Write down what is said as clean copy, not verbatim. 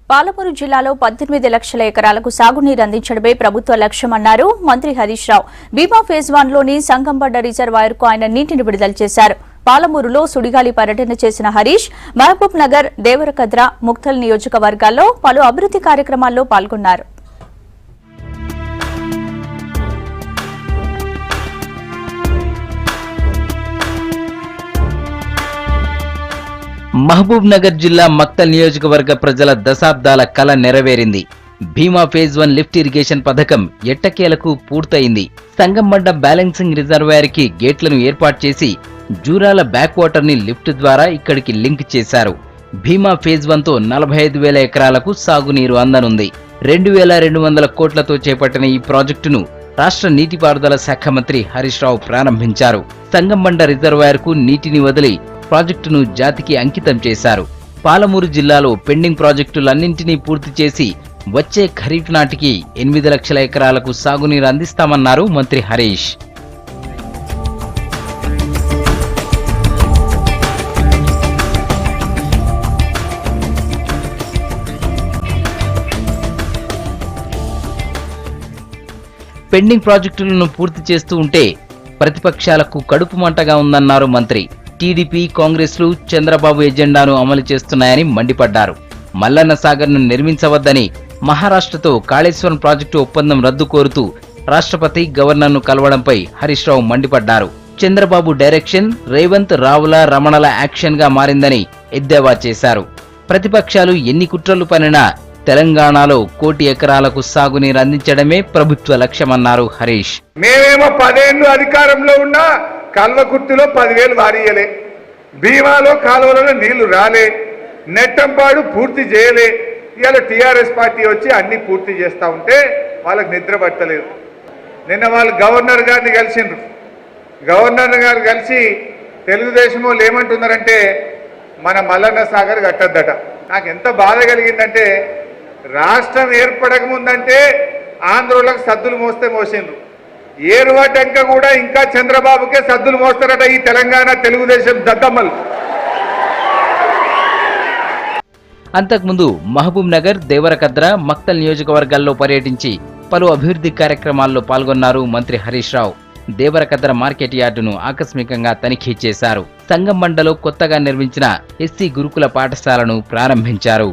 పాలమూరు జిల్లాలో 18 లక్షల ఎకరాలకు సాగునీరు అందించడమే ప్రభుత్వ లక్ష్యమన్నారు మంత్రి హరీష్ రావు. భీమా ఫేజ్ 1లోని సంగంబడ్డ రిజర్వాయర్కు ఆయన నీటిని విడుదల చేశారు. పాలమూరులో సుడిగాలి పర్యటన చేసిన హరీష్ మహబూబ్ నగర్, దేవరకద్ర, ముక్తల్ నియోజకవర్గాల్లో పలు అభివృద్ధి కార్యక్రమాల్లో పాల్గొన్నారు. మహబూబ్ నగర్ జిల్లా మక్తల్ నియోజకవర్గ ప్రజల దశాబ్దాల కల నెరవేరింది. భీమా ఫేజ్ 1 లిఫ్ట్ ఇరిగేషన్ పథకం ఎట్టకేలకు పూర్తయింది. సంగంబండ బ్యాలెన్సింగ్ రిజర్వాయర్ కి గేట్లను ఏర్పాటు చేసి జూరాల బ్యాక్ వాటర్ ని లిఫ్ట్ ద్వారా ఇక్కడికి లింక్ చేశారు. భీమా ఫేజ్ 1తో 45,000 ఎకరాలకు సాగునీరు అందనుంది. 2,200 కోట్లతో చేపట్టిన ఈ ప్రాజెక్టును రాష్ట్ర నీటిపారుదల శాఖ మంత్రి హరీష్ రావు ప్రారంభించారు. సంగంబండ రిజర్వాయర్ కు నీటిని వదిలి ప్రాజెక్టును జాతికి అంకితం చేశారు. పాలమూరు జిల్లాలో పెండింగ్ ప్రాజెక్టులన్నింటినీ పూర్తి చేసి వచ్చే ఖరీఫ్ నాటికి 8 లక్షల ఎకరాలకు సాగునీరు అందిస్తామన్నారు మంత్రి హరీష్. పెండింగ్ ప్రాజెక్టులను పూర్తి చేస్తూ ఉంటే ప్రతిపక్షాలకు కడుపు మంటగా ఉందన్నారు మంత్రి. టీడీపీ, కాంగ్రెస్లు చంద్రబాబు ఎజెండాను అమలు చేస్తున్నాయని మండిపడ్డారు. మల్లన్న సాగర్ను నిర్మించవద్దని మహారాష్ట్రతో కాళేశ్వరం ప్రాజెక్టు ఒప్పందం రద్దు కోరుతూ రాష్ట్రపతి, గవర్నర్ను కలవడంపై హరీష్ రావు మండిపడ్డారు. చంద్రబాబు డైరెక్షన్ రేవంత్, రావుల, రమణల యాక్షన్ గా మారిందని ఎద్దేవా చేశారు. ప్రతిపక్షాలు ఎన్ని కుట్రలు పనినా తెలంగాణలో 1 కోటి ఎకరాలకు సాగునీరు అందించడమే ప్రభుత్వ లక్ష్యమన్నారు హరీష్. మేమేమో 10 ఏళ్ళు అధికారంలో ఉన్నా కల్వకుర్తిలో 10,000 వారియలే, భీమాలో కాలువలలో నీళ్లు రాలే, నెట్టంపాడు పూర్తి చేయలే. ఇవాళ టీఆర్ఎస్ పార్టీ వచ్చి అన్ని పూర్తి చేస్తూ ఉంటే వాళ్ళకి నిద్ర పట్టలేదు. నిన్న వాళ్ళు గవర్నర్ గారిని కలిసిండ్రు. గవర్నర్ గారు కలిసి తెలుగుదేశం వాళ్ళు ఏమంటున్నారంటే మన మల్లన్న సాగర్ కట్టద్దట. నాకు ఎంత బాధ కలిగిందంటే రాష్ట్రం ఏర్పడక ముందంటే ఆంధ్రోలకు సద్దులు మోస్తే మోసిండ్రు. ఏరువాటంక కూడా ఇంకా చంద్రబాబుకే సద్దులు మోస్తారట ఈ తెలంగాణ తెలుగుదేశం దద్దమ్మలు. అంతకుముందు మహబూబ్ నగర్, దేవరకద్ర, మక్తల్ నియోజకవర్గాల్లో పర్యటించి పలు అభివృద్ధి కార్యక్రమాల్లో పాల్గొన్నారు మంత్రి హరీష్ రావు. దేవరకద్ర మార్కెట్ యార్డును ఆకస్మికంగా తనిఖీ చేశారు. సంగంబండలో కొత్తగా నిర్మించిన ఎస్సీ గురుకుల పాఠశాలను ప్రారంభించారు.